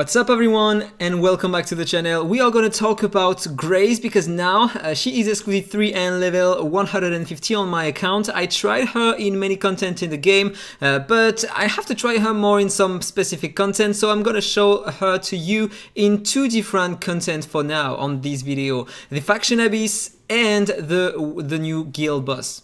What's up everyone and welcome back to the channel. We are going to talk about Grace because now she is exclusive 3 and level 150 on my account. I tried her in many content in the game, but I have to try her more in some specific content, so I'm going to show her to you in 2 different content for now on this video. The Faction Abyss and the new guild boss.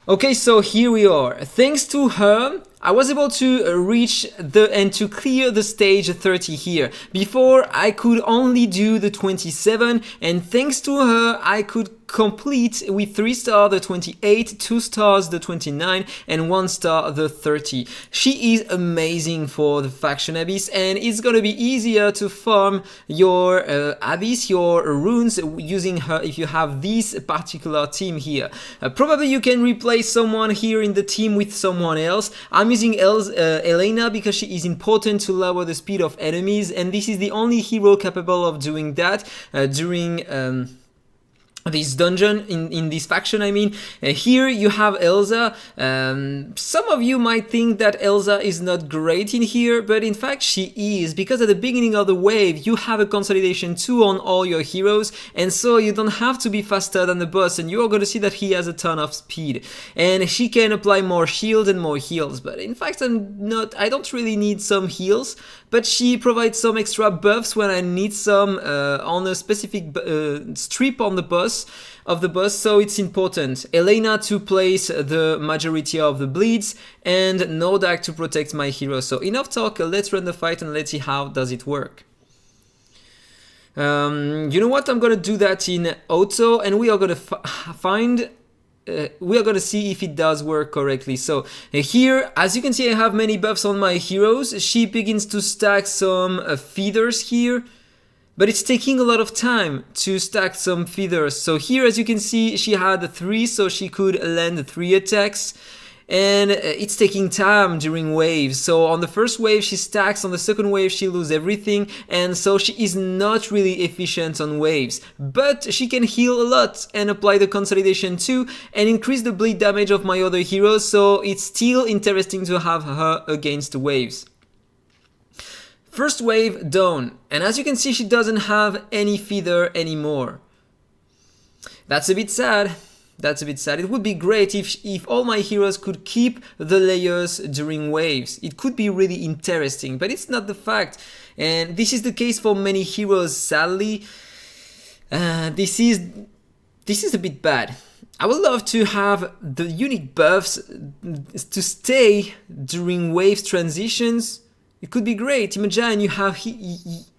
Okay, so here we are. Thanks to her, I was able to reach and to clear the stage 30 here. Before, I could only do the 27, and thanks to her, I could complete with 3 stars the 28, 2 stars the 29, and 1 star the 30. She is amazing for the Faction Abyss, and it's gonna be easier to farm your Abyss, your runes, using her if you have this particular team here. Probably you can replace someone here in the team with someone else. I'm using Elena because she is important to lower the speed of enemies, and this is the only hero capable of doing that during this dungeon in this faction. I mean, here you have Elsa. Some of you might think that Elsa is not great in here, but in fact she is, because at the beginning of the wave you have a consolidation 2 on all your heroes, and so you don't have to be faster than the boss, and you're going to see that he has a ton of speed, and she can apply more shield and more heals. But in fact I don't really need some heals, but she provides some extra buffs when I need some on a specific strip on the boss so it's important. Elena to place the majority of the bleeds, and Nordak to protect my hero. So enough talk, let's run the fight and let's see how does it work. You know what, I'm gonna do that in auto, and we are gonna we are gonna see if it does work correctly. So here, as you can see, I have many buffs on my heroes. She begins to stack some feathers here, but it's taking a lot of time to stack some feathers. So here, as you can see, she had 3, so she could land 3 attacks, and it's taking time during waves. So on the first wave she stacks, on the second wave she loses everything, and so she is not really efficient on waves. But she can heal a lot and apply the consolidation too, and increase the bleed damage of my other heroes, so it's still interesting to have her against waves. First wave down, and as you can see, she doesn't have any feather anymore. That's a bit sad. That's a bit sad. It would be great if all my heroes could keep the layers during waves. It could be really interesting, but it's not the fact. And this is the case for many heroes, sadly. This is a bit bad. I would love to have the unique buffs to stay during waves transitions. It could be great. Imagine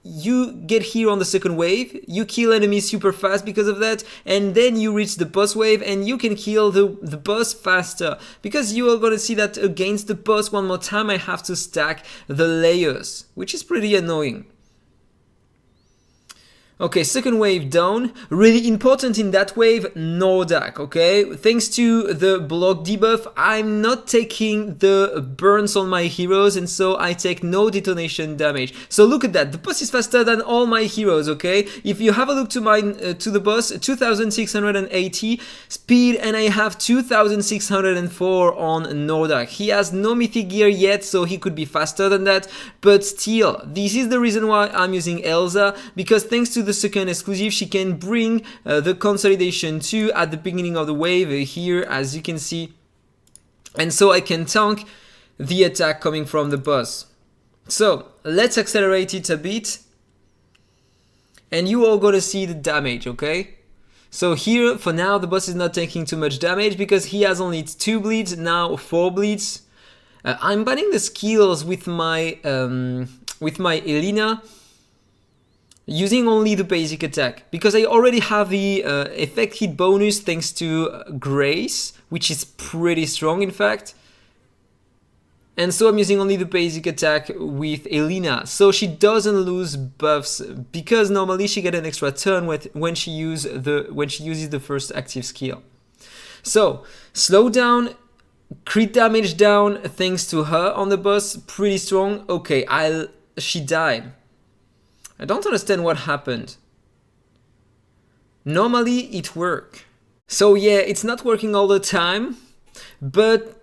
you get here on the second wave, you kill enemies super fast because of that, and then you reach the boss wave and you can kill the boss faster, because you are going to see that against the boss one more time I have to stack the layers, which is pretty annoying. Okay, second wave down. Really important in that wave, Nordak, okay? Thanks to the block debuff, I'm not taking the burns on my heroes, and so I take no detonation damage. So look at that, the boss is faster than all my heroes, okay? If you have a look to the boss, 2680 speed, and I have 2604 on Nordak. He has no mythic gear yet, so he could be faster than that, but still, this is the reason why I'm using Elsa, because thanks to the second exclusive, she can bring the consolidation 2 at the beginning of the wave here, as you can see, and so I can tank the attack coming from the boss. So let's accelerate it a bit, and you are gonna see the damage, okay? So here, for now, the boss is not taking too much damage because he has only 2 bleeds, now 4 bleeds. I'm banning the skills with my Elena, using only the basic attack, because I already have the effect hit bonus thanks to Grace, which is pretty strong in fact. And so I'm using only the basic attack with Elena, so she doesn't lose buffs, because normally she gets an extra turn when she uses the first active skill. So slow down, crit damage down thanks to her on the boss, pretty strong. Okay, she died. I don't understand what happened. Normally it works. So yeah, it's not working all the time, but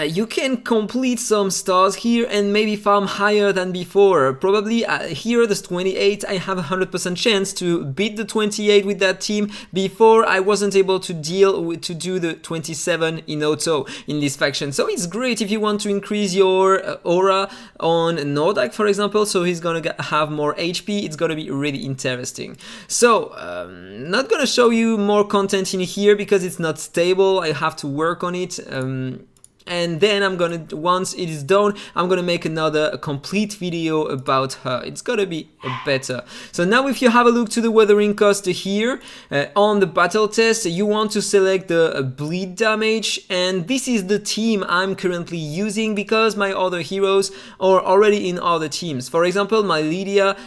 you can complete some stars here and maybe farm higher than before. Probably here, this 28, I have a 100% chance to beat the 28 with that team. Before, I wasn't able to do the 27 in auto in this faction. So it's great if you want to increase your aura on Nordak, for example. So he's gonna have more HP. It's gonna be really interesting. So not gonna show you more content in here because it's not stable. I have to work on it. And then once it is done, I'm gonna make another complete video about her. It's gonna be better. So now if you have a look to the Wuthering cost here, on the battle test, you want to select the bleed damage, and this is the team I'm currently using because my other heroes are already in other teams. For example, my Lydia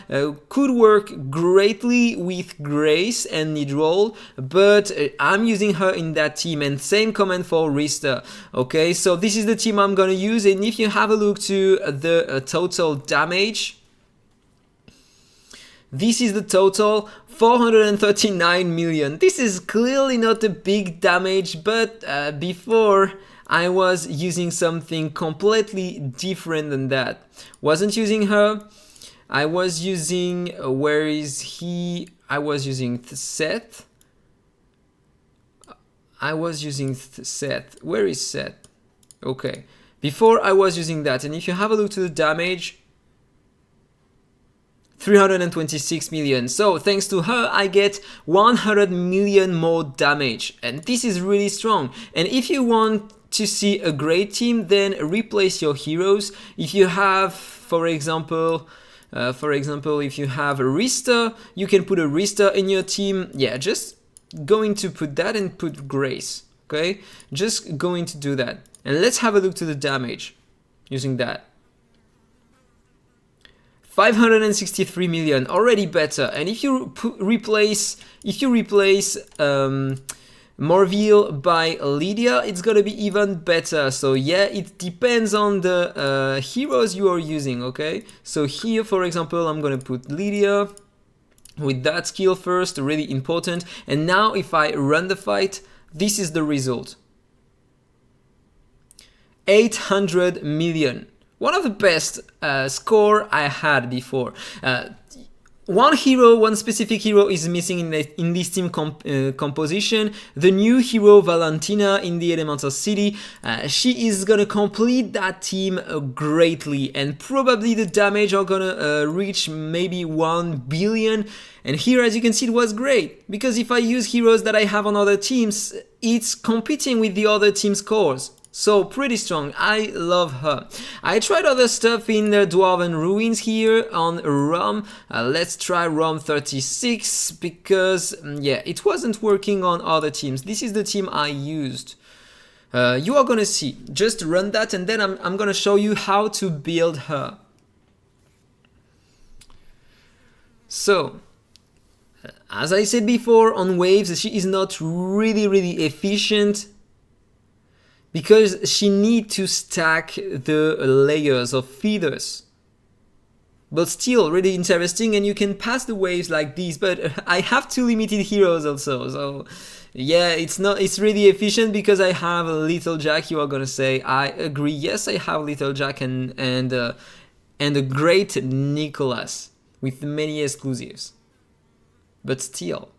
could work greatly with Grace and Nidrol, but I'm using her in that team, and same comment for Rista. Okay, so this is the team I'm gonna use, and if you have a look to the total damage, this is the total, 439 million. This is clearly not a big damage, but before I was using something completely different than that. Wasn't using her, I was using, where is he? I was using Seth. Where is Seth? Okay, before I was using that, and if you have a look to the damage, 326 million. So thanks to her, I get 100 million more damage, and this is really strong. And if you want to see a great team, then replace your heroes. If you have, for example, if you have a Rista, you can put a Rista in your team. Yeah, just going to put that and put Grace. Okay, just going to do that. And let's have a look to the damage using that. 563 million, already better. And if you replace Morville by Lydia, it's gonna be even better. So yeah, it depends on the heroes you are using. Okay, so here, for example, I'm gonna put Lydia with that skill first, really important. And now if I run the fight, this is the result. 800 million. One of the best score I had before. One specific hero is missing in this team composition. The new hero Valentina in the Elemental City. She is gonna complete that team greatly, and probably the damage are gonna reach maybe 1 billion. And here, as you can see, it was great, because if I use heroes that I have on other teams, it's competing with the other team scores. So pretty strong. I love her. I tried other stuff in the Dwarven ruins here on ROM. Let's try ROM 36 because yeah, it wasn't working on other teams. This is the team I used. You are gonna see. Just run that, and then I'm gonna show you how to build her. So, as I said before, on waves she is not really efficient, because she needs to stack the layers of feathers. But still really interesting, and you can pass the waves like this, but I have 2 limited heroes also, so yeah, it's really efficient because I have a Little Jack. You are gonna say, I agree, yes, I have Little Jack and a great Nicholas with many exclusives. But still.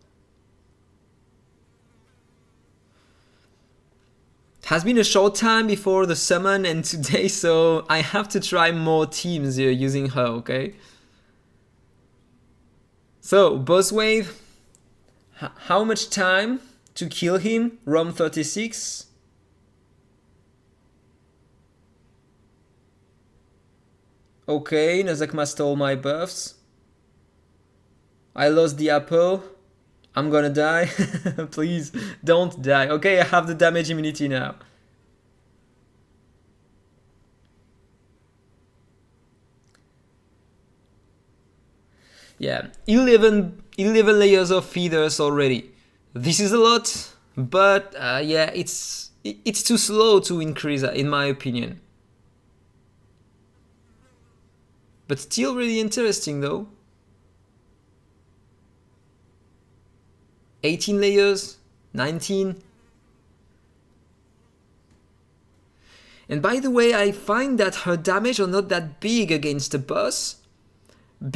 It has been a short time before the summon and today, so I have to try more teams using her, okay? So, boss wave. How much time to kill him? ROM 36. Okay, Nazakma stole my buffs. I lost the apple. I'm gonna die. Please, don't die. Okay, I have the damage immunity now. Yeah, 11 layers of feathers already. This is a lot, but yeah, it's too slow to increase, in my opinion. But still really interesting though. 18 layers, 19, And by the way, I find that her damage are not that big against the boss,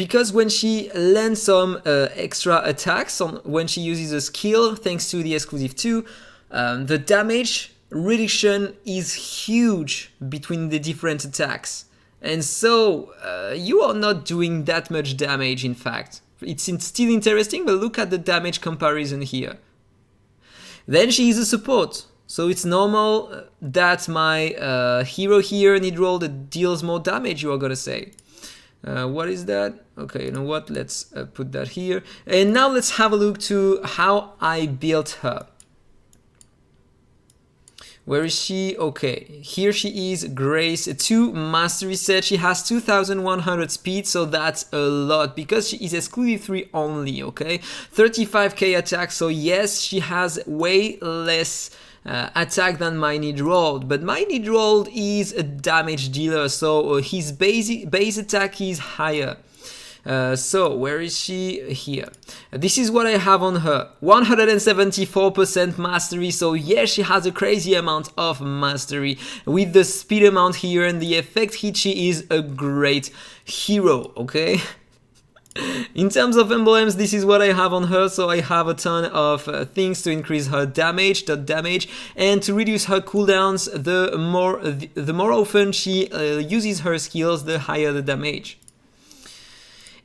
because when she lands some extra attacks, when she uses a skill, thanks to the exclusive 2, the damage reduction is huge between the different attacks. And so you are not doing that much damage, in fact. It's still interesting, but look at the damage comparison here. Then she is a support. So it's normal that my hero here need roll that deals more damage, you are gonna say. What is that? Okay, you know what? Let's put that here. And now let's have a look to how I built her. Where is she? Okay, here she is, Grace 2 Mastery set. She has 2100 speed, so that's a lot because she is exclusive 3 only, okay? 35k attack, so yes, she has way less attack than my need rolled, but my need rolled is a damage dealer, so his base attack is higher. So where is she? Here. This is what I have on her. 174% mastery, so yes, she has a crazy amount of mastery. With the speed amount here and the effect hit, she is a great hero, okay? In terms of emblems, this is what I have on her, so I have a ton of things to increase her damage, dot damage, and to reduce her cooldowns. The more often she uses her skills, the higher the damage.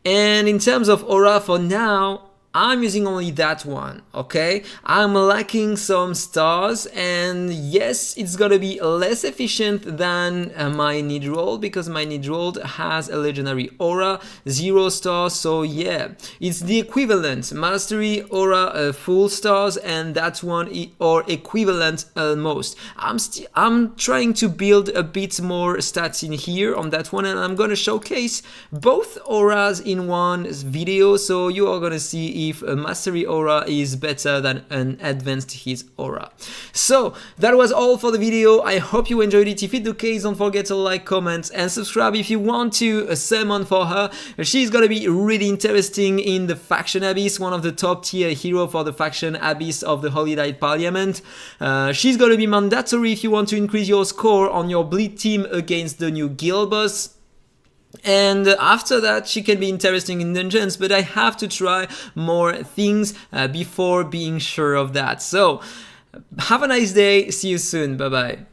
And in terms of aura, for now, I'm using only that one, okay? I'm lacking some stars, and yes, it's gonna be less efficient than my need roll, because my need roll has a legendary aura, 0 stars, so yeah, it's the equivalent, mastery, aura, full stars, and that one or equivalent almost. I'm trying to build a bit more stats in here on that one, and I'm gonna showcase both auras in one video, so you are gonna see if a mastery aura is better than an advanced hit aura. So that was all for the video. I hope you enjoyed it. If it's the case, don't forget to like, comment, and subscribe if you want to summon for her. She's gonna be really interesting in the faction Abyss, one of the top tier hero for the faction Abyss of the Holy Light Parliament. She's gonna be mandatory if you want to increase your score on your bleed team against the new guild boss. And after that, she can be interesting in dungeons, but I have to try more things before being sure of that. So, have a nice day, see you soon, bye bye.